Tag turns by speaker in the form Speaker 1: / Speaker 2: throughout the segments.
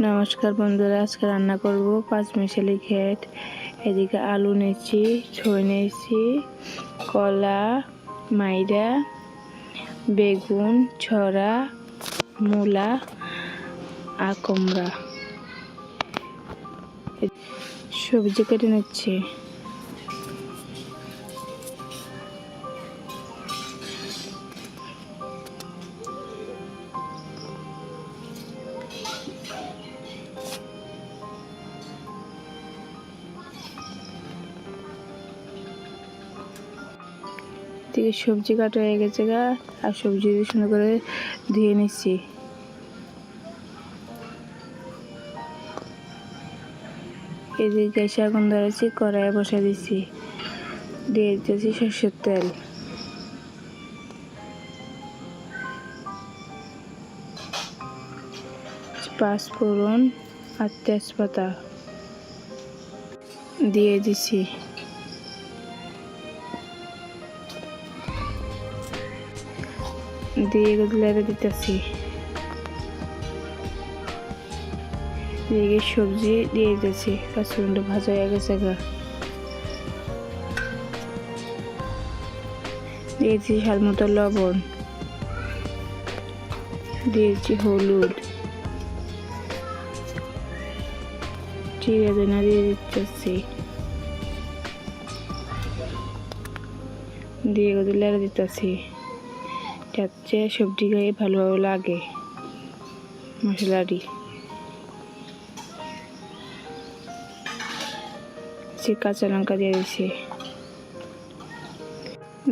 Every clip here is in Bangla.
Speaker 1: নমস্কার বন্ধুরা, আজকে রান্না করব পাঁচমিশালি ঘ্যাট। এদিকে আলু নিয়েছি, ছই নিয়েছি, কলা, মাইরা, বেগুন, ছড়া, মূলা আর কুমড়া সবজি কেটে নিচ্ছি। থেকে সবজি কাটা হয়ে গেছে আর সবজি সুন্দর করে ধুয়ে নিচ্ছি। এদিকে গ্যাসে আগুন ধরেছি, কড়াইয়ে বসা দিচ্ছি, দিয়ে দিতেছি সরষের তেল, পাঁচফোড়ন আর তেজপাতা দিয়ে দিচ্ছি। দিয়ে লেড়ে দিতেছি। দিয়ে সবজি দিয়ে দিতেছি। কাঁচকলাটা ভাজা হয়ে গেছে দিয়েছি স্বাদ মতো লবণ, দিয়েছি হলুদ, জিরা ধনিয়া দিয়ে দিতেছি, দিয়ে লেড়ে দিতেছি যাতে সবজি গায়ে ভালোভাবে লাগে। মশলাটি কাঁচা লঙ্কা দিয়ে দিচ্ছি,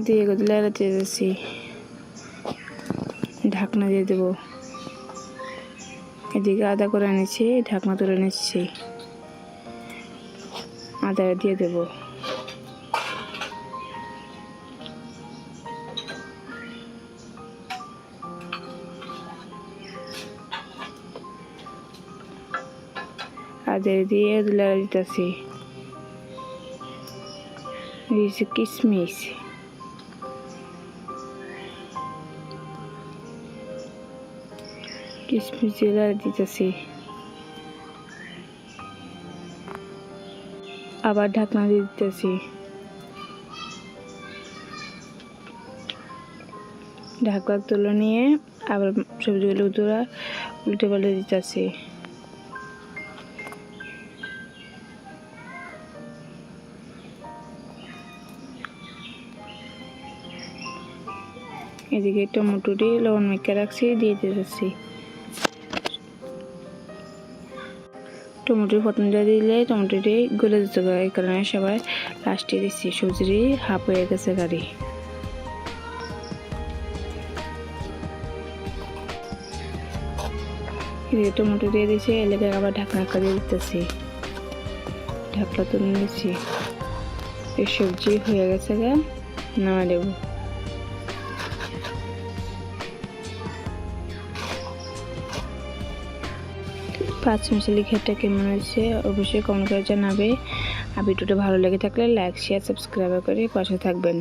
Speaker 1: দিয়ে লেড়ে দিতেছি। ঢাকনা দিয়ে দেবো। এদিকে আদা করে নিচ্ছি, ঢাকনা তুলে নিচ্ছি, আদা দিয়ে দেবো। আদা দিয়ে লেড়ে দিতেছি। দিয়েছি কিশমিশ, দিয়ে লেড়ে দিতেছি। আবার ঢাকনা দিয়ে দিতেছি। ঢাকা তুলে নিয়ে আবার সবজিগুলো উল্টে পাল্টে দিতেছি। এদিকে টমেটোটি লবণ মেখে রাখছি, দিয়ে দিতেছি। টমেটোর প্রথম দিলে টমেটোটি গলে যেতে পারে, এই কারণে সবাই লাস্টে দিচ্ছি। সবজিটি হাফ হয়ে গেছে গাড়ি। এদিকে টমেটো দিয়ে দিয়েছি, এলাকায় আবার ঢাকনা দিয়ে দিতেছি। ঢাকনা তুলে নিচ্ছি। এই সবজি হয়ে গেছে নামা দেবো। পাঁচমিশালি ঘ্যাটটা কেমন হয়েছে অবশ্যই কমেন্ট করে জানাবে। আর ভিডিওটা ভালো লেগে থাকলে লাইক, শেয়ার, সাবস্ক্রাইব করে পাশে থাকবেন।